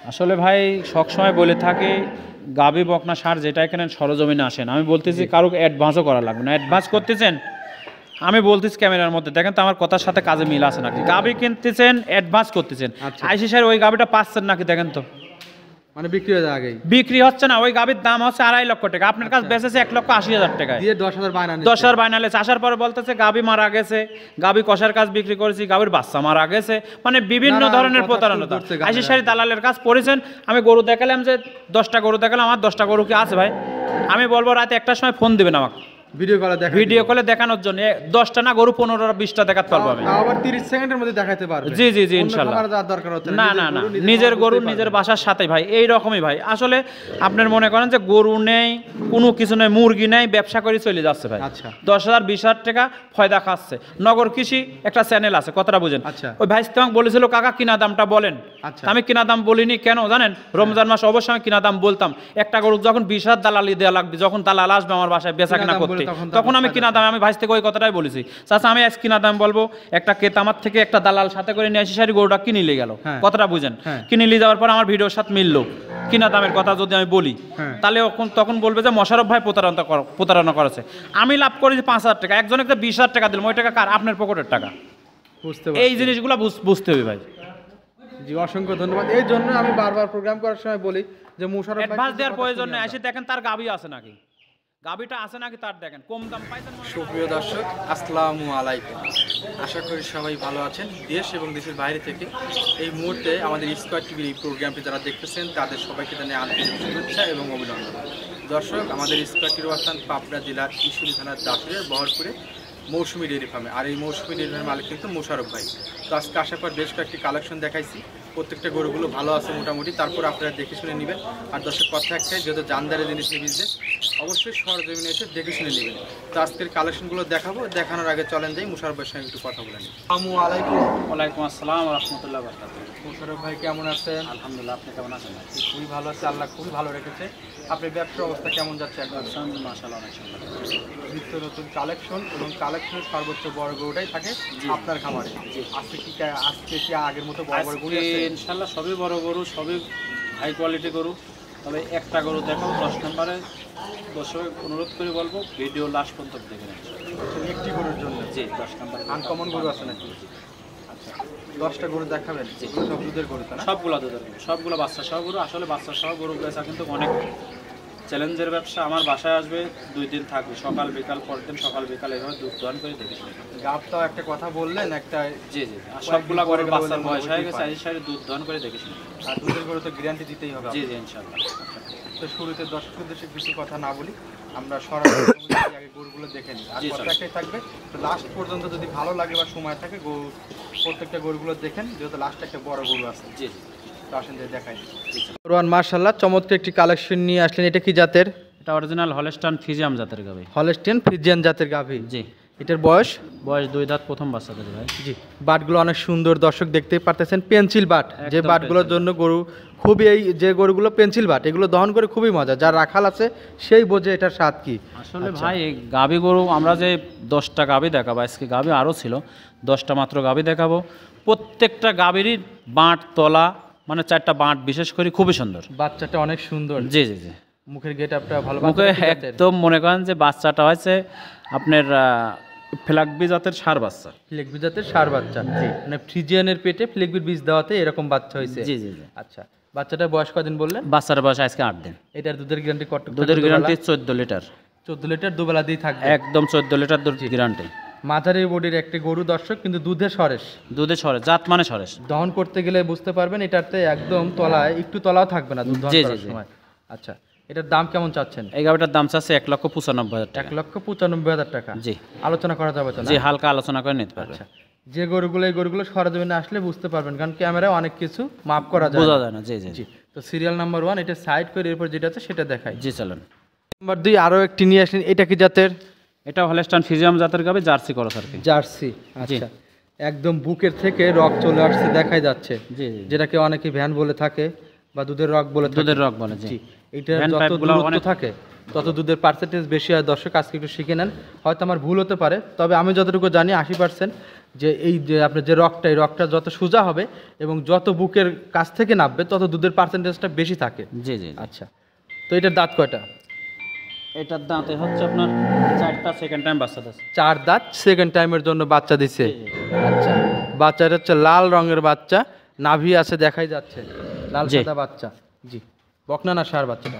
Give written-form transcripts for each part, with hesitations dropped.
আসলে ভাই সবসময় বলে থাকে গাবি বকনা সার যেটা এখানে সরজমিনে আসেন, আমি বলতেছি কারো অ্যাডভান্সও করা লাগবে না। অ্যাডভান্স করতেছেন, আমি বলতেছি ক্যামেরার মধ্যে দেখেন তো আমার কথার সাথে কাজে মিল আছে নাকি। গাবি কিনতেছেন, অ্যাডভান্স করতেছেন, আইসি স্যার ওই গাবিটা পাচ্ছেন নাকি দেখেন তো। মানে বিক্রি হয়ে যায় আগেই, বিক্রি হচ্ছে না। ওই গাবির দাম হচ্ছে 2.5 লক্ষ টাকা, আপনার কাছে বেচেছে 1,80,000 টাকায়, দিয়ে 10,000 বায়না 10,000 বায়না লেছে। আসার পরে বলতেছে গাবি মারা গেছে, গাবি কষার কাজ বিক্রি করেছি, গাবির বাচ্চা মারা গেছে, মানে বিভিন্ন ধরনের প্রতারণা। আইসি সারি দালালের কাজ পড়েছেন। আমি গরু দেখালাম যে 10টা গরু দেখালাম, আমার 10টা গরু কি আছে ভাই? আমি বলবো রাতে 1টার সময় ফোন দিবেন আমাকে, ভিডিও কলে দেখানোর জন্য। 10টা না গরু 15টা 20টা দেখাতে পারবো আমি, আবার 30 সেকেন্ডের মধ্যে দেখাতে পারবে। জি জি জি ইনশাআল্লাহ। না না না, নিজের গরু নিজের বাসার সাথে ভাই, এই রকমই ভাই। আসলে আপনার মনে করেন যে গরু নেই, কোনো কিছু নেই, মুরগি নেই, ব্যবসা করে চলে যাচ্ছে ভাই। 10,000 20,000 টাকা ফয়দা খাচ্ছে। নগর কৃষি একটা চ্যানেল আছে, কথাটা বুঝেন। ওই ভাই তোমাকে বলেছিল কাকা কিনা দামটা বলেন, আমি কিনা দাম বলিনি কেন জানেন? রমজান মাস অবশ্যই আমি কিনা দাম বলতাম। একটা গরু যখন 20,000 দালালি দেওয়া লাগবে, যখন দালাল আসবে আমার বাসায় বেচা কিনা করতে, তখন আমি কিনা দাম, আমি ভাইস থেকে ওই কথাটাই বলেছি, চাচা আমি আজ কিনা দাম বলবো, একটা কেতামার থেকে একটা দালাল সাথে করে নিয়ে আসি, সারি গরুটা কিনে নিয়ে গেল, কথাটা বুঝেন। কিনে নিয়ে যাওয়ার পর আমার ভিডিওর সাথে মিললো কিনা দামের কথা যদি আমি বলি, তাহলে তখন বলবে যে মোশাররফ ভাই প্রতারণা করেছে। আমি লাভ করেছি 5,000 টাকা, একজনকে 20,000 টাকা দিলাম, ওই টাকা কার? আপনার পকেটের টাকা। এই জিনিসগুলো বুঝতে হবে ভাই। জি অসংখ্য ধন্যবাদ। এই জন্য আমি বারবার প্রোগ্রাম করার সময় বলি যে মোশাররফ ভাই অ্যাডভান্স দেওয়ার প্রয়োজন নেই, এসে দেখেন তার গাবি আছে নাকি, গাবিটা আছে নাকি তার দেখেন, কম দাম পাইছেন। সুপ্রিয় দর্শক আসসালামু আলাইকুম, আশা করি সবাই ভালো আছেন। দেশ এবং দেশের বাইরে থেকে এই মুহূর্তে আমাদের স্কয়ার টিভির এই প্রোগ্রামটি যারা দেখতেছেন তাদের সবাইকে জানাই আন্তরিক শুভেচ্ছা এবং অভিনন্দন। দর্শক, আমাদের স্কয়ার টিভির অবস্থান পাবনা জেলার ঈশ্বরী থানার দাসুরের বহরপুরে মৌসুমী ডেয়ারি ফার্মে। আর এই মৌসুমী ডেয়ারি ফার্মের মালিক কিন্তু মোশাররফ ভাই। তো আজকে আসার পর বেশ কয়েকটি কালেকশন দেখাইছি, প্রত্যেকটা গরুগুলো ভালো আছে মোটামুটি, তারপর আপনারা দেখে শুনে নেবেন। আর দর্শক কথা একটাই, যেহেতু জানদারে জিনিস নিয়ে বিজনেস, অবশ্যই সরজমিনে এসে দেখে শুনে নেবেন। তো আজকের কালেকশনগুলো দেখাবো, দেখানোর আগে চলেন যাই মোশাররফ ভাইয়ের সঙ্গে একটু কথা বলে নিই। আসসালামু আলাইকুম। ওয়ালাইকুম আসসালাম ওয়া রাহমাতুল্লাহি ওয়া বারাকাতুহু। মোশাররফ ভাই কেমন আছেন? আলহামদুলিল্লাহ, আপনি কেমন আছেন? খুবই ভালো আছে, আল্লাহ খুবই ভালো রেখেছে। আপনার ব্যবসার অবস্থা কেমন যাচ্ছে? একদম মাশাআল্লাহ অনেক সুন্দর, নিত্য নতুন কালেকশন এবং কালেকশনের সর্বোচ্চ বড় গরুটাই থাকে আপনার খামারে। আজকে কি আগের মতো বড় বড় গরু আছে? ইনশাআল্লাহ সবই বড় গরু, সবই হাই কোয়ালিটি গরু। তবে একটা গরু দেখাবো 10 নম্বরে, দর্শক অনুরোধ করে বলবো ভিডিও লাস্ট পর্যন্ত দেখবেন। একটি গরুর জন্য জি 10 নম্বর আনকমন গরু আছে নাকি? আচ্ছা, 10টা গরু দেখাবেন? সব দুধের গরু তো না? সবগুলো দুধের গরু, সবগুলো বাচ্চা সহ গরু। আসলে বাচ্চা সহ গরু বেচা কিন্তু অনেক চ্যালেঞ্জের ব্যবসা। আমার বাসায় আসবে, 2 দিন থাকবে, সকাল বিকাল, পরের দিন সকাল বিকাল, এভাবে দুধ দহন করে দেখেছি। গাবটাও একটা কথা বললেন, একটা জি জি, আর সবগুলা গরুর বাচ্চার বয়স হয়ে গেছে, এই সাইডে দুধ দহন করে দেখেছি। আর দুধের গরু তো গ্যারান্টি দিতেই হবে। জি জি ইনশাআল্লাহ। তো শুরুতে দর্শকদের উদ্দেশ্যে বেশি কথা না বলি, আমরা সরাসরি আগে গরুগুলো দেখে নিই। আর কথা একটাই থাকবে, তো লাস্ট পর্যন্ত যদি ভালো লাগে বা সময় থাকে গরু প্রত্যেকটা গরুগুলো দেখেন, যেহেতু লাস্টে একটা বড় গরু আছে। জি জি, তো আসেন যে দেখাই। রোহান মাশাআল্লাহ চমৎকার একটি কালেকশন নিয়ে আসলেন। এটা কি জাতের? এটা অরিজিনাল হলস্টাইন ফ্রিজিয়ান জাতের গাভী। হলস্টাইন ফ্রিজিয়ান জাতের গাভী। জি। এটার বয়স 2 দাঁত, প্রথম বাচ্চা দেবে ভাই। জি, বাটগুলো অনেক সুন্দর, দর্শক দেখতেই পারতেছেন, পেন্সিল বাট। যে বাটগুলোর জন্য গরু খুবই, এই যে গরুগুলো পেন্সিল বাট, এগুলো দহন করে খুবই মজা। যার রাখাল আছে সেই বোঝে এটার স্বাদ কি। আসলে ভাই এই গাভী গরু আমরা যে 10টা গাভী দেখাবো, আজকে গাভী আরও ছিল, 10টা মাত্র গাভী দেখাবো। প্রত্যেকটা গাভীরই বাঁট তলা, মানে 4টা বাঁট বিশেষ করে খুবই সুন্দর। বাচ্চাটা অনেক সুন্দর। জি জি জি, মুখের গেটআপটা ভালো, মুখে একদম মনে করেন যে বাচ্চাটা হয়েছে আপনার ফ্ল্যাগবি জাতের ষাঁড় বাচ্চা। ফ্লেগবি জাতের ষাঁড় বাচ্চা, মানে ফ্রিজিয়ানের পেটে ফ্লেগবির বীজ দেওয়াতে এরকম বাচ্চা হয়েছে। জি জি জি। আচ্ছা, বাচ্চাটার বয়স কদিন বললেন? বাচ্চার বয়স আজকে 8 দিন। এটার দুধের গ্যারান্টি কত? দুধের গ্যারান্টি 14 লিটার। 14 লিটার দুবেলা দিয়ে থাকবে, একদম 14 লিটার দুধ গ্যারান্টি। মাঝারি বডির একটি গরু দর্শক, কিন্তু দুধে সরেস, দুধে সরেস, জাত মানে সরেস। দহন করতে গেলে বুঝতে পারবেন এটাতে একদম তলায় একটু তলাও থাকবে না দুধ দহন করার সময়। আচ্ছা, এটার দাম কেমন চাচ্ছেন? এই গাভিটার দাম চাচ্ছে 1,95,000 টাকা। 1,95,000 টাকা। জি, আলোচনা করা যাবে তো? জি, হালকা আলোচনা করে নিতে পারবে। আচ্ছা, যে গরুগুলো, এই গরুগুলো সরজমিনে আসলে বুঝতে পারবেন, কারণ ক্যামেরায় অনেক কিছু মাপ করা যায়, বোঝা যায় না। জি জি জি। তো সিরিয়াল নাম্বার 1 এটা সাইড করে, এরপর যেটা আছে সেটা দেখাই। জি চলেন। নাম্বার 2 আরো একটি নিয়ে আসলেন। এটা কি জাতের? এটা হলস্টাইন ফ্রিজিয়ান জাতের গাভী, জার্সি ক্রস আর কি। জার্সি। আচ্ছা, একদম বুকের থেকে রক চলে আসছে, দেখাই যাচ্ছে। জি জি, যেটাকে অনেকে ভ্যান বলে থাকে বা দুধের রক বলে থাকে। দুধের রক বলে। জি, এটা যত দূরত্ব থাকে তত দুধের পার্সেন্টেজ বেশি হয়। দর্শক আজকে একটু শিখে নেন, হয়তো আমার ভুল হতে পারে, তবে আমি যতটুকু জানি 80% যে এই যে আপনার যে রগটা, এই রগটা যত সোজা হবে এবং যত বুকের কাছ থেকে নামবে তত দুধের পার্সেন্টেজটা বেশি থাকে। জি জি। আচ্ছা, তো এটার দাঁত কয়টা? এটার দাঁতে হচ্ছে আপনার 4টা সেকেন্ড টাইম বাচ্চা দিচ্ছে। 4 দাঁত, সেকেন্ড টাইমের জন্য বাচ্চা দিছে। আচ্ছা, বাচ্চাটা হচ্ছে লাল রঙের বাচ্চা, নাভি আছে দেখাই যাচ্ছে, লাল জি। সাদা বাচ্চা। জি, বকনা না ষাঁড় বাচ্চাটা?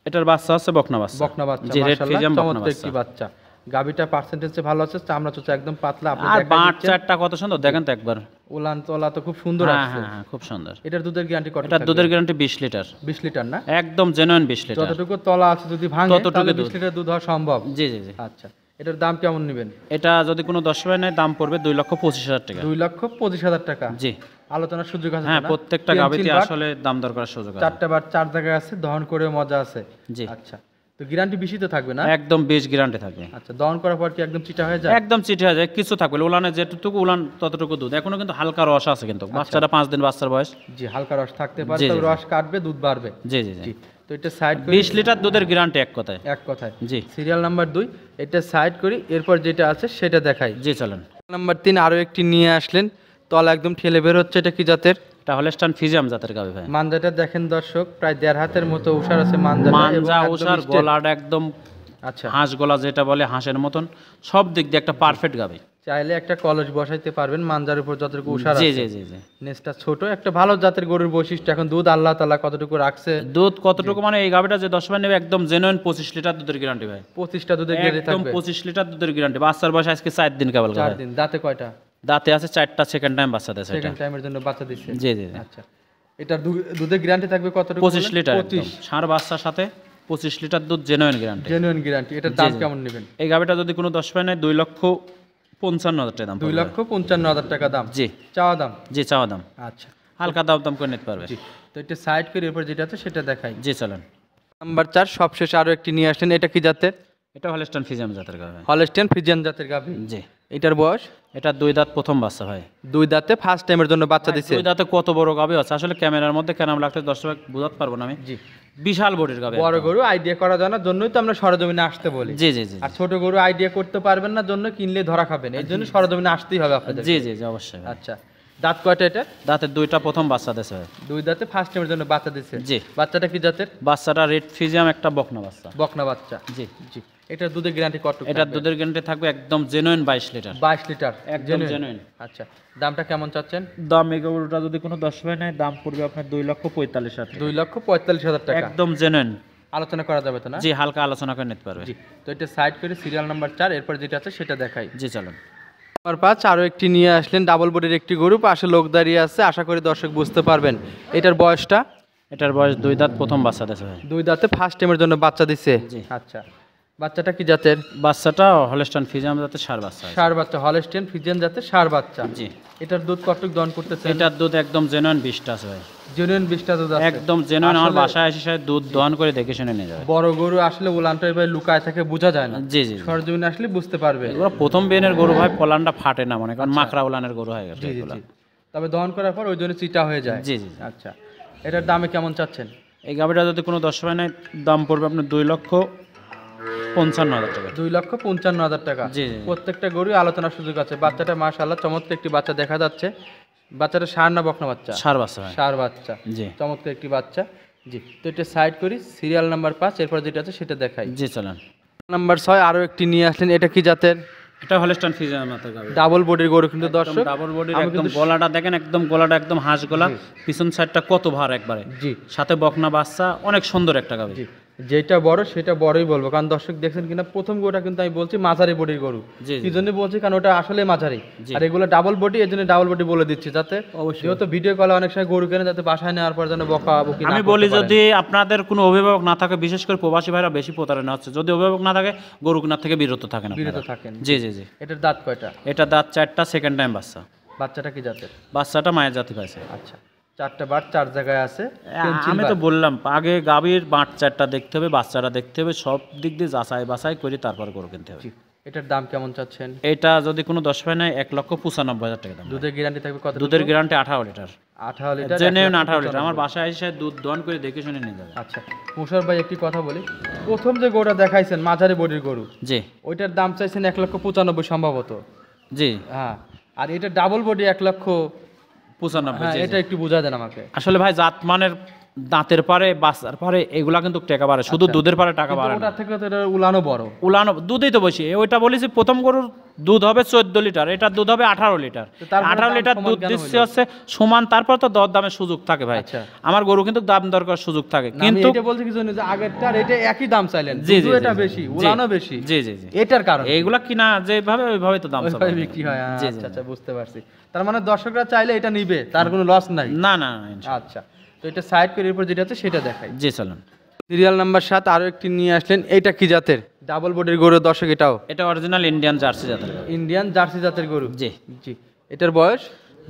এটার বাচ্চা হচ্ছে বকনা বাচ্চা। বকনা বাচ্চা, জি, রেড মাশাআল্লাহ, ফিজিয়াম বকনা চমৎকার একটি বাচ্চা। বাচ্চা। গাবিটা পার্সেন্টেজে ভালো আছে, চামড়া চোচা একদম পাতলা। আপনি আর দেখাই বাট দিচ্ছেন। চারটা কত সুন্দর দেখেন তো একবার। উলান তোলা তো খুব সুন্দর হ্যাঁ আছে। হ্যাঁ হ্যাঁ, খুব সুন্দর। এটার দুধের গ্যারান্টি কত? এটার দুধের গ্যারান্টি 20 লিটার। 20 লিটার না? একদম জেনুইন 20 লিটার। যতটুকু তলা আছে যদি ভাঙে ততটুকু তাহলে দুধ। 20 লিটার দুধ হওয়া সম্ভব। জি জি জি। আচ্ছা, এটার দাম কেমন নেবেন? এটা যদি কোনো 10 ভাই নেয় দাম পড়বে 2,25,000 টাকা। 2,25,000 টাকা। জি। আলোচনার সুযোগ আছে? হ্যাঁ, তো না? প্রত্যেকটা গাবিতে পেন্সিল বাট, আসলে দাম দর করার সুযোগ আছে। 4টা বার 4 জায়গায় আছে, দহন করে মজা আছে। জি। আচ্ছা, তো গ্যারান্টি বেশি তো থাকবে না? একদম 20 গ্যারান্টি থাকবে। আচ্ছা, দহন করার পর কি একদম চিটা হয়ে যায়? একদম চিঠি হয়ে যায়, কিছু থাকবে না। উলানে যেটুকু উলান ততটুকু দুধ। এখনো কিন্তু হালকা রস আছে কিন্তু। বাচ্চাটা 5 দিন বাচ্চার বয়স। জি, হালকা রস থাকতে পারে, জি, তবে জি, জি। রস কাটবে, দুধ বাড়বে। জি জি জি। জি, তো এটা সাইড করি। 20 লিটার দুধের গ্যারান্টি এক কথায়। এক কথায়। জি। সিরিয়াল নাম্বার 2 এটা সাইড করি, এরপর যেটা আছে সেটা দেখাই। জি চলেন। নাম্বার 3 আরো একটি নিয়ে আসলেন, তলা একদম ঠেলে বের হচ্ছে। এটা কি জাতের? এটা হলস্টাইন ফিজিয়াম জাতের গাবি ভাই। মানজাটা দেখেন দর্শক, প্রায় 1.5 হাতের মতো উষার আছে মানজাটা। মানজা ওসার গলাটা একদম আচ্ছা, হাঁস গলা যেটা বলে, হাঁসের মতন সব দিক দিয়ে একটা পারফেক্ট গাবি। চাইলে একটা কলস বসাইতে পারবেন মানজার উপর যতটুকু উষার জি আছে। জি জি জি। নেসটা ছোট, একটা ভালো জাতের গরুর বৈশিষ্ট্য। এখন দুধ আল্লাহ তাআলা কতটুকু রাখছে। দুধ কতটুকু মানে এই গাবিটা যে 10 ভাই নেবে একদম জেনুইন 25 লিটার দুধের গ্যারান্টি ভাই। 25টা দুধের গ্যারান্টি একদম থাকবে। 25 লিটার দুধের গ্যারান্টি। বাচ্চার বয়স আজকে 4 দিন কেবল 4 ভাই। দিন। দাঁতে কয়টা? দাঁতে আছে 4টা সেকেন্ড টাইম বাচ্চা দেয় সেটা। সেকেন্ড টাইমের জন্য বাচ্চা দিচ্ছে। জি জি জি। আচ্ছা, এটার দুধের গ্যারান্টি থাকবে কতটুকু? 25 লিটার। 25 ষাঁড় বাচ্চার সাথে 25 লিটার দুধ জেনুইন গ্যারান্টি। Genuine guarantee. এটার জি, দাম জি। কেমন নেবেন? এই গাবিটা যদি কোনো 10 ভাই নেয় 2,55,000 টাকা দাম পড়বে। 2,55,000 টাকা দাম। জি চাওয়া দাম। জি, চাওয়া দাম। আচ্ছা, হালকা দাম দাম করে নিতে পারবে। জি, তো এটা সাইড করে এরপর যেটা আছে সেটা দেখাই। জি চলেন। নাম্বার 4 সবশেষে আরো একটি নিয়ে আসলেন, এটা কি জাতের? এটা হলস্টাইন ফিজিয়াম জাতের গাবি। হলস্টেইন ফ্রিজিয়ান জাতের গাভী। জি। এটার বয়স? এটা 2 দাঁত প্রথম বাচ্চা ভাই। 2 দাঁতে ফার্স্ট টাইমের জন্য বাচ্চা দিছে। 2 দাঁতে কত বড় গাবি আছে আসলে ক্যামেরার মধ্যে কেন লাগতে 10 টাকা বোঝাতে পারবো না আমি। জি, বিশাল বডির গাবি। বড় গরু আইডিয়া করা জানার জন্যই তো আমরা সরজমিনে আসতে বলি। জি জি জি। আর ছোট গরু আইডিয়া করতে পারবেন না জন্য কিনলে ধরা খাবেন, এই জন্য সরজমিনে আসতেই হবে আপনাদের। জি জি জি, অবশ্যই ভাই। আচ্ছা, দাঁত কয়টা এটা? দাঁতের 2টা প্রথম বাচ্চা দিছে ভাই। 2 দাঁতে ফার্স্ট টাইমের জন্য বাচ্চা দিছে। জি। বাচ্চাটা কি জাতের? বাচ্চাটা রেড ফিজিয়াম একটা বকনা বাচ্চা। বকনা বাচ্চা। জি। জি, এটার দুধের গ্যারান্টি কতটুকু? এটার দুধের গ্যারান্টি থাকবে একদম জেনুইন 22 লিটার। 22 লিটার। একদম genuine। আচ্ছা, দামটা কেমন চাচ্ছেন? দাম এই গরুটা যদি কোনো 10 ভাই নেয় দাম পড়বে আপনার 2,45,000 টাকা। 2,45,000 টাকা। একদম জেনুইন। আলোচনা করা যাবে তো না? জি, হালকা আলোচনা করে নিতে পারবে। জি, তো এটা সাইড করে সিরিয়াল নাম্বার 4 এরপর যেটা আছে সেটা দেখাই। জি চলেন। নাম্বার 5 আরো একটি নিয়ে আসলেন, ডাবল বডির একটি গরু, পাশে লোক দাঁড়িয়ে আছে, আশা করি দর্শক বুঝতে পারবেন। এটার বয়সটা? এটার বয়স 2 দাঁত প্রথম বাচ্চা দিছে ভাই। 2 দাঁতে ফার্স্ট টাইমের জন্য বাচ্চা দিছে। জি। আচ্ছা, বাচ্চাটা কি জাতের? বাচ্চাটা হলস্টাইন ফিজিয়াম জাতের ষাঁড় বাচ্চা। ষাঁড় বাচ্চা, হলস্টেইন ফ্রিজিয়ান জাতের ষাঁড় বাচ্চা। জি। এটার দুধ কতটুকু দহন করতেছে? এটার দুধ একদম জেনুইন 20টা আছে ভাই। জেনুইন 20টা দুধ আছে। একদম জেনুইন। আমার আসলে বাসায় এসে দুধ দহন করে দেখে শুনে নিয়ে যাবে। বড় গরু আসলে উলানটা এভাবে লুকায় থাকে, বোঝা যায় না। জি জি। সরজমিনে আসলে বুঝতে পারবে। এগুলো প্রথম বেনের গরু ভাই, পলানটা ফাটে না মনে কারণ মাকড়া উলানের গরু হয়ে গেছে জি জি এগুলা। জি। তবে দহন করার পর ওই জন্য চিটা হয়ে যায়। জি জি জি। আচ্ছা, এটার দামে কেমন চাচ্ছেন? এই গাভিটা যদি কোনো 10 ভাই নেয় দাম পড়বে আপনার 2,55,000 টাকা। 2,55,000 টাকা। জি জি। প্রত্যেকটা গরু আলোচনার সুযোগ আছে। বাচ্চাটা মাশাআল্লাহ চমৎকার একটি বাচ্চা দেখা যাচ্ছে। বাচ্চাটা ষাঁড় না বকনা বাচ্চা? ষাঁড় বাচ্চা ভাই। ষাঁড় বাচ্চা। জি। চমৎকার একটি বাচ্চা। জি, তো এটা সাইড করি, সিরিয়াল নাম্বার 5 এরপর যেটা আছে সেটা দেখাই। জি চলেন। নাম্বার 6 আরো একটি নিয়ে আসলেন, এটা কি জাতের? এটা হলস্টাইন ফিজিয়াম জাতের গাভি। ডাবল বডির গরু কিন্তু দর্শক। ডাবল বডির আমি একদম কিন্তু- গলাটা দেখেন, একদম গলাটা একদম হাঁস গলা। পিছন সাইডটা কত ভার একবারে। জি সাথে বকনা বাচ্চা, অনেক সুন্দর একটা গাভি। জি, যেটা বড় সেটা বড়ই বলবো, কারণ দর্শক দেখছেন কিনা প্রথম গরুটা কিন্তু আমি বলছি মাঝারি বডির গরু। জি, জি। কি জন্য বলছি, কারণ ওটা আসলে মাঝারি। জি। আর এগুলো ডাবল বডি, এর জন্য ডাবল বডি বলে দিচ্ছি, যাতে অবশ্যই। যেহেতু ভিডিও কলে অনেক সময় গরু কেনে, যাতে বাসায় নেওয়ার পর যেন বকা বকি না আমি করতে বলি পারেন। যদি আপনাদের কোনো অভিভাবক না থাকে, বিশেষ করে প্রবাসী ভাইরা বেশি প্রতারণা হচ্ছে, যদি অভিভাবক না থাকে গরু কেনার থেকে বিরত থাকেন বিরত আপনারা। থাকেন। জি জি জি। এটার দাঁত কয়টা? এটা দাঁত 4টা, সেকেন্ড টাইম বাচ্চা। বাচ্চাটা কি জাতের? বাচ্চাটা মায়ের জাতি পাইছে। আচ্ছা, 4টা বার 4 জায়গায় আছে। পেন্সিল আমি তো বার। বললাম আগে গাভীর বাট 4টা দেখতে হবে, বাচ্চাটা দেখতে হবে, সব দিক দিয়ে যাচাই বাছাই করে তারপর গরু কিনতে হবে। জি, এটার দাম কেমন চাচ্ছেন? এটা যদি কোনো 10 ভাই নেয় 1,95,000 টাকা দাম। দুধের গ্যারান্টি থাকবে কত? দুধের guarantee 18 litre. 18 litre. Genuine 18 litre. আমার বাসায় এসে দুধ দহন করে দেখে শুনে নিয়ে যাবে। আচ্ছা, মুশারফ ভাই একটি কথা বলি, প্রথম যে গরুটা দেখাইছেন মাঝারি বডির গরু, জি ওইটার দাম চাইছেন 1,95,000 সম্ভবত। জি। হ্যাঁ, আর এটা ডাবল বডি 1,95,000। হ্যাঁ, এটা একটু বুঝা দেন আমাকে। আসলে ভাই জাত মানের দাঁতের পারে বাচ্চার পারে এগুলা কিন্তু টাকা বাড়ে, শুধু দুধের পারে টাকা বাড়ে না। ওটা থেকে তো এটা উলানো বড়, উলানো দুধই তো বেশি। ওইটা বলেছি প্রথম গরুর দুধ হবে 14 লিটার, এটার দুধ হবে 18 লিটার। 18 লিটার দুধ দিচ্ছে হচ্ছে সমান, তারপর তো দর দামের সুযোগ থাকে ভাই। আমার গরু কিন্তু দাম দরকার সুযোগ থাকে, কিন্তু এটা বলতে কি জানেন যে আগেরটার এটা একই দাম চাইলেন, জি জি, এটা বেশি উলানো বেশি। জি জি জি, এটার কারণ এইগুলা কিনা যেভাবে ওইভাবে তো দাম ওইভাবে বিক্রি হয়। আচ্ছা আচ্ছা, বুঝতে পারছি। তার মানে দর্শকরা চাইলে এটা নিবে, তার কোনো লস নাই? না না না, ইনশাআল্লাহ। আচ্ছা, তো এটা সাইড করে এরপর যেটা আছে সেটা দেখাই। জি চলুন। সিরিয়াল নাম্বার 7 আরো একটি নিয়ে আসলেন। এইটা কি জাতের? ডাবল বডির গরু দর্শক, এটাও এটা অরিজিনাল ইন্ডিয়ান জার্সি জাতের গরু। ইন্ডিয়ান জার্সি জাতের গরু। জি জি। এটার বয়স?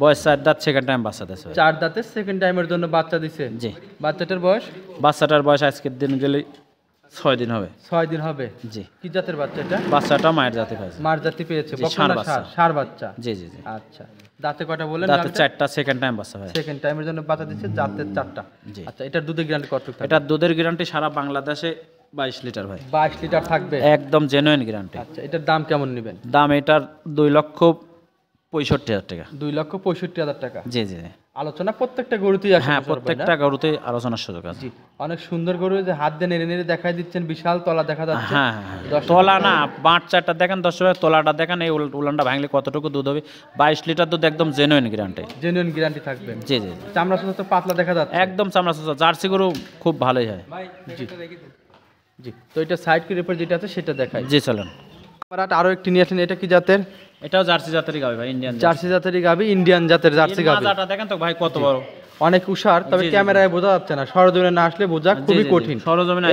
বয়স 4 দাঁত, সেকেন্ড টাইম বাচ্চা দিয়েছে। 4 দাঁতের সেকেন্ড টাইমের জন্য বাচ্চা দিছে। জি। বাচ্চাটার বয়স? বাচ্চাটার বয়স আজকের দিন গেলে 6 দিন হবে। 6 দিন হবে। জি। কি জাতের বাচ্চা এটা? বাচ্চাটা মায়ের জাতি পাইছে। মার জাতি পেয়েছে। জি, বকনা ষাঁড় না বাচ্চা। ষাঁড় বাচ্চা। জি জি জি। আচ্ছা, দাঁতে কয়টা বলেন? দাঁতে 4টা, সেকেন্ড টাইম বাচ্চা হয়। সেকেন্ড টাইমের জন্য বাচ্চা দিচ্ছে, দাঁতের 4টা। জি। আচ্ছা, এটার দুধের গ্যারান্টি কতটুকু থাকবে? এটা দুধের গ্যারান্টি সারা বাংলাদেশে 22 লিটার ভাই। 22 লিটার থাকবে একদম জেনুইন গ্যারান্টি। আচ্ছা, এটার দাম কেমন নেবেন? দাম এটার 2,65,000 টাকা। 2,65,000 টাকা। জি জি জি। আলোচনা প্রত্যেকটা গরুতেই আসে? হ্যাঁ, প্রত্যেকটা গরুতে আলোচনার সুযোগ আছে। জি। অনেক সুন্দর গরু, যে হাত দিয়ে নেড়ে নেড়ে দেখাই দিচ্ছেন, বিশাল তলা দেখা যাচ্ছে। হ্যাঁ হ্যাঁ, তলা না, বাঁট চারটা দেখেন, 10 তলাটা দেখেন, এই উলানটা ভাঙলে কতটুকু দুধ হবে। 22 লিটার দুধ, একদম জেনুইন গ্যারান্টি। জেনুইন গ্যারান্টি থাকবে। জি জি। চামড়া তো পাতলা দেখা যাচ্ছে। একদম চামড়া সুস্থ, জার্সি গরু খুব ভালোই হয়। জি জি। তো এটা সাইড করে এরপর যেটা আছে সেটা দেখাই। জি চলুন। আরো একটি নিয়ে আসলেন। এটা কি জাতের? এটাও জার্সি জাতেরই গাবি ভাই, ইন্ডিয়ান জার্সি জাতেরই গাবি, ইন্ডিয়ান জাতের জার্সি গাবি। মাজাটা দেখেন তো ভাই কত বড়, অনেক উষার, তবে ক্যামেরায় বোঝা যাচ্ছে না, সরজমিনে না আসলে বোঝা খুবই কঠিন।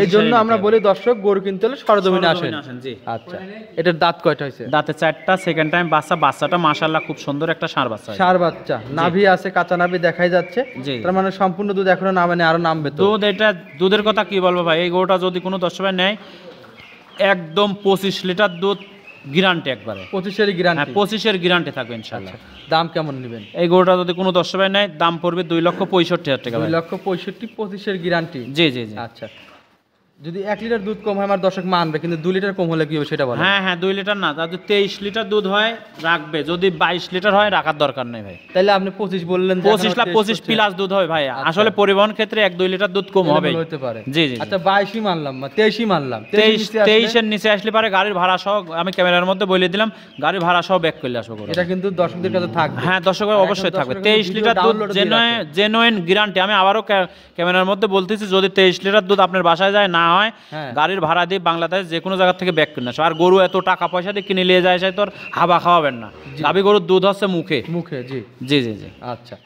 এই জন্য আমরা বলি দর্শক, গরু কিনতে হলে সরজমিনে আসেন। জি। আচ্ছা, এটার দাঁত কয়টা হয়েছে? দাঁতে 4টা, সেকেন্ড টাইম বাচ্চা। বাচ্চাটা মাশাআল্লাহ খুব সুন্দর একটা ষাঁড় বাচ্চা। ষাঁড় বাচ্চা, নাভি আছে, কাঁচা নাভি দেখাই যাচ্ছে। তার মানে সম্পূর্ণ দুধ এখনো নামে না, আরো নামবে তো। দুধ, এটা দুধের কথা কি বলবো ভাই, এই গরুটা যদি কোনো দর্শক নেয় একদম 25 লিটার দুধ গ্যারান্টি একবারে। 25-এর গ্যারান্টি? হ্যাঁ, 25-এর গ্যারান্টি থাকবে ইনশাআল্লাহ। দাম কেমন নেবেন? এই গরুটা যদি কোনো দর্শক নেয় দাম পড়বে 2,65,000 টাকা। 2,65,000, 25-এর গ্যারান্টি? জি জি জি। আচ্ছা, যদি 1 লিটার দুধ কম হয় আমার দর্শক মানবে, কিন্তু 2 লিটার কম হলে কি হবে সেটা বলেন। হ্যাঁ হ্যাঁ, 2 লিটার না, যদি 23 লিটার দুধ হয় রাখবে, যদি 22 লিটার হয় রাখার দরকার নেই ভাই। তাহলে আপনি 25 বললেন, 25 প্লাস দুধ হয় ভাই। আসলে পরিবহন ক্ষেত্রে 1-2 লিটার দুধ কম হবে, হতে পারে। জি জি। আচ্ছা, 22ই মানলাম, 23ই মানলাম। 23-এর নিচে আসলে পারে গাড়ির ভাড়া সহ, আমি ক্যামেরার মধ্যে বলে দিলাম, গাড়ির ভাড়া সহ ব্যাক করলে আসবো। এটা কিন্তু দর্শকদের কাছে থাকবে। হ্যাঁ, দর্শকের অবশ্যই থাকবে। 23 লিটার দুধ জেনুইন গ্যারান্টি। আমি আবারও ক্যামেরার মধ্যে বলতেছি, যদি 23 লিটার দুধ আপনার বাসায় যায় না হয়, গাড়ির ভাড়া দিয়ে বাংলাদেশ যে কোনো জায়গা থেকে ব্যাক কিনে আসো। আর গরু এত টাকা পয়সা দিয়ে কিনে নিয়ে যায় তোর হাবা খাওয়াবেন না। গাভী গরুর দুধ হচ্ছে মুখে মুখে। জি জি জি জি। আচ্ছা,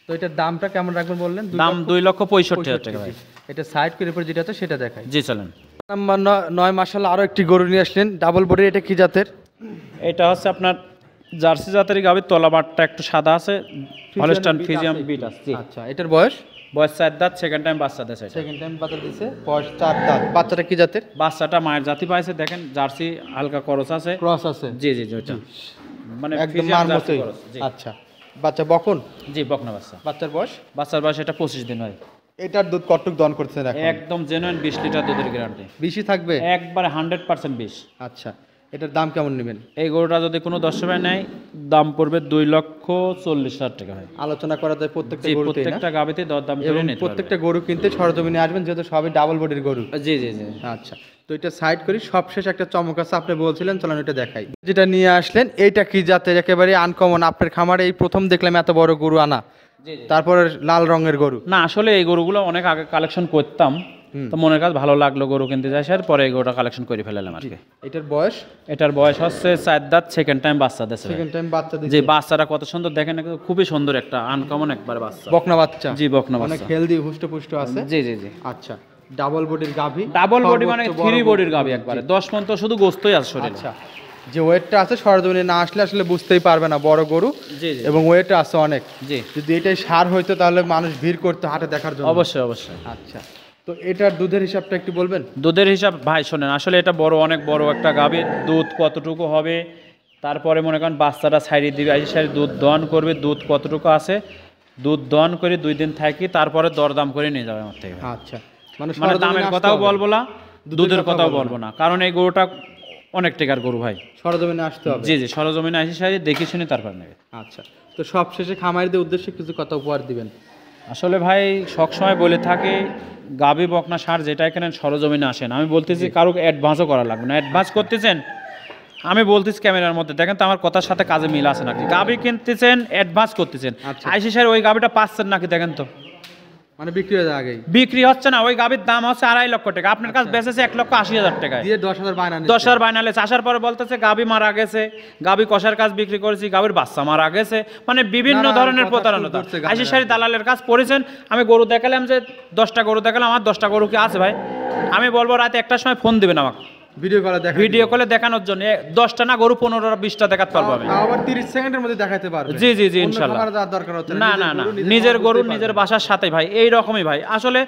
তো এটার দামটা কেমন রাখবেন বললেন? দাম 2,65,000 টাকা ভাই। এটা সাইড করে পর যেটা আছে সেটা দেখাই। জি চলেন। নাম্বার 9 মাশাআল্লাহ আরো একটি গরু নিয়ে আসলেন, ডাবল বডির। এটা কি জাতের? এটা হচ্ছে আপনার জার্সি জাতের গাভী, তলাবাটটা একটু সাদা আছে, হলস্টাইন ফ্রিজিয়ান বিট আছে। আচ্ছা, এটার বয়স? বয়স 4 দাঁত, সেকেন্ড টাইম বাচ্চা দিয়েছে। সেকেন্ড টাইম বাচ্চা দিয়েছে, বয়স 4 দাঁত। বাচ্চাটা কি জাতের? বাচ্চাটা মায়ের জাতি পাইছে, দেখেন জার্সি হালকা ক্রস আছে। ক্রস আছে? জি জি জি। মানে একদম মার মতোই। আচ্ছা, বাচ্চা বকন? জি, বকনা বাচ্চা। বাচ্চার বয়স? বাচ্চার বয়স এটা 25 দিন হয়। এটার দুধ কতটুকু দহন করছেন এখন? একদম জেনুইন 20 লিটার দুধের গ্যারান্টি। 20ই থাকবে একবারে 100% 20। আচ্ছা, এটার দাম কেমন নেবেন? এই গরুটা যদি কোনো দর্শক নেয় দাম পড়বে 2,40,000 টাকা হয়। আলোচনা করা যায় প্রত্যেকটা গরুতে, প্রত্যেকটা গাবিতে দরদাম করে নিতে হবে। প্রত্যেকটা গরু কিনতে সরজমিনে আসবেন, যেহেতু সবই ডাবল বডির গরু। জি জি জি। আচ্ছা, তো এটা সাইড করি। সবশেষ একটা চমক আছে, আপনি বলছিলেন, চলেন এটা দেখাই। যেটা নিয়ে আসলেন এইটা কি জাতের? একেবারে আনকমন, আপনার খামারে এই প্রথম দেখলাম এত বড় গরু আনা, তারপরে লাল রঙের গরু। না, আসলে এই গরুগুলো অনেক আগে কালেকশন করতাম, তো মনের কাছে ভালো লাগলো গরু কিনতে যাই, আর পরে এই গরুটা কালেকশন করে ফেলালাম আর কি। এটার বয়স? এটার বয়স হচ্ছে 4 দাঁত, সেকেন্ড টাইম বাচ্চা দিয়েছে। সেকেন্ড টাইম বাচ্চা দিয়েছে। জি, বাচ্চাটা কত সুন্দর দেখেন, খুবই সুন্দর একটা আনকমন একবার বাচ্চা, বকনা বাচ্চা। জি, বকনা বাচ্চা, অনেক হেলদি, হুষ্টপুষ্ট আছে। জি জি জি। আচ্ছা, ডাবল বডির গাভী? ডাবল বডি মানে 3 বডির গাভী, একবারে 10 পর্যন্ত শুধু গোস্তই আছে শরীরে। আচ্ছা, যে ওয়েটটা আছে সরজমিনে না আসলে আসলে বুঝতেই পারবে না, বড় গরু। জি জি। এবং ওয়েট আছে অনেক। জি। যদি এটাই সার হইতো তাহলে মানুষ ভিড় করতে হাটে দেখার জন্য। অবশ্যই অবশ্যই। আচ্ছা, তো এটার দুধের হিসাবটা একটু বলবেন? দুধের হিসাব ভাই শোনেন, আসলে এটা বড়, অনেক বড় একটা গাভী, দুধ কতটুকু হবে, তারপরে মনে করেন বাচ্চাটা ছাড়িয়ে দিবে, এই সাইড দুধ দহন করবে, দুধ কতটুকু আছে, দুধ দহন করে 2 দিন থাকি, তারপরে দরদাম করে নিয়ে যাবে আমার থেকে। আচ্ছা, মানে দামের কথাও বলবো না, দুধের কথাও বলবো না, কারণ এই গরুটা অনেক টাকার গরু ভাই। সরজমিনে আসতে হবে। জি জি, সরজমিনে আসি সারি দেখে শুনে তারপর নেবে। আচ্ছা, তো সবশেষে খামারিদের উদ্দেশ্যে কিছু কথা উপহার দিবেন। আসলে ভাই সবসময় বলে থাকে গাবি বকনা সার যেটাই কেনেন সরজমিনে আসেন। আমি বলতেছি কারো অ্যাডভান্সও করা লাগবে না। অ্যাডভান্স করতেছেন, আমি বলতেছি ক্যামেরার মধ্যে দেখেন তো আমার কথার সাথে কাজে মিল আছে নাকি। গাবি কিনতেছেন, অ্যাডভান্স করতেছেন, আইসি স্যার ওই গাবিটা পাচ্ছেন নাকি দেখেন তো। মানে বিক্রি হয়ে যায় আগেই? বিক্রি হচ্ছে না, ওই গাবির দাম হচ্ছে 2.5 লক্ষ টাকা, আপনার কাছে বেচেছে 1,80,000 টাকায় দিয়ে 10,000 বায়না নিচ্ছে। 10,000 বায়না লেছে। আসার পরে বলতেছে গাবি মারা গেছে, গাবি কষার কাজ বিক্রি করেছি, গাবির বাচ্চা মারা গেছে, মানে বিভিন্ন ধরনের প্রতারণা। আইসি সারি দালালের কাজ পড়েছেন। আমি গরু দেখালাম যে 10টা গরু দেখালাম, আমার 10টা গরু কি আছে ভাই? আমি বলবো রাতে 1টার সময় ফোন দিবেন আমাকে ভিডিও কলে দেখানোর জন্য। 10টা না গরু 15টা 20টা দেখাতে পারবো আমি। আবার 30 সেকেন্ডের মধ্যে দেখাতে পারবে। জি জি জি, ইনশাআল্লাহ। না না না, নিজের গরু নিজের বাসার সাথে ভাই, এই রকমই ভাই। আসলে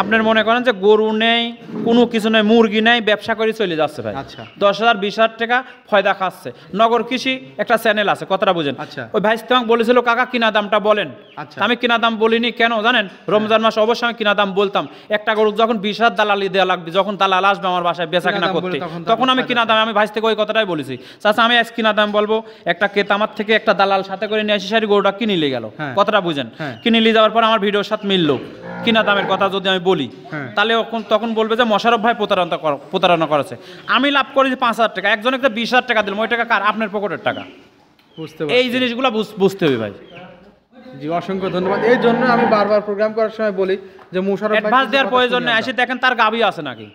আপনার মনে করেন যে গরু নেই, কোনো কিছু নেই, মুরগি নেই, ব্যবসা করে চলে যাচ্ছে ভাই। 10,000 20,000 টাকা ফয়দা খাচ্ছে। নগর কৃষি একটা চ্যানেল আছে, কথাটা বুঝেন। ওই ভাই তোমাকে বলেছিল কাকা কিনা দামটা বলেন। আমি কিনা দাম বলিনি, কেন জানেন? রমজান মাস অবশ্যই আমি কিনা দাম বলতাম। একটা গরু যখন 20,000 দালালি দেওয়া লাগবে, যখন দালাল আসবে আমার বাসায় বেচা কিনা করতে, তখন আমি কিনা দাম, আমি ভাই থেকে ওই কথাটাই বলেছি, চাচা আমি আজ কিনা দাম বলবো, একটা কেত আমার থেকে একটা দালাল সাথে করে নিয়ে আসি সারি গরুটা কিনে নিয়ে গেল, কথাটা বুঝেন। কিনে নিয়ে যাওয়ার পর আমার ভিডিওর সাথে মিললো কিনা দামের কথা যদি আমি বলি, তাহলে তখন বলবে যে মোশাররফ ভাই প্রতারণা করেছে। আমি লাভ করেছি 5,000 টাকা, একজনকে 20,000 টাকা দিলাম, ওই টাকা কার? আপনার পকেটের টাকা। এই জিনিসগুলো বুঝতে হবে ভাই। জি, অসংখ্য ধন্যবাদ। এই জন্য আমি বারবার প্রোগ্রাম করার সময় বলি যে মোশাররফ ভাই অ্যাডভান্স দেওয়ার প্রয়োজন নেই। আসি দেখেন তার গাবি আছে নাকি,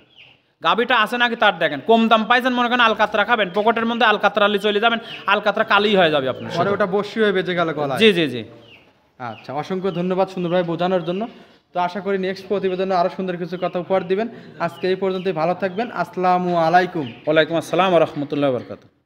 গাবিটা আছে নাকি তার দেখেন। কম দাম পাইছেন মনে করেন আলকাতরা খাবেন, পকেটের মধ্যে আলকাতরা আলি চলে যাবেন, আলকাতরা কালি হয়ে যাবে আপনার, পরে ওটা বসি হয়ে বেঁচে গেল গলায়। জি জি জি। আচ্ছা, অসংখ্য ধন্যবাদ সুন্দরভাবে বোঝানোর জন্য। তো আশা করি নেক্সট প্রতিবেদনে আরো সুন্দর কিছু কথা উপহার দিবেন। আজকে এই পর্যন্তই, ভালো থাকবেন। আসসালামু আলাইকুম। ওয়ালাইকুম আসসালাম ওয়া রাহমাতুল্লাহি ওয়া বারাকাতুহু।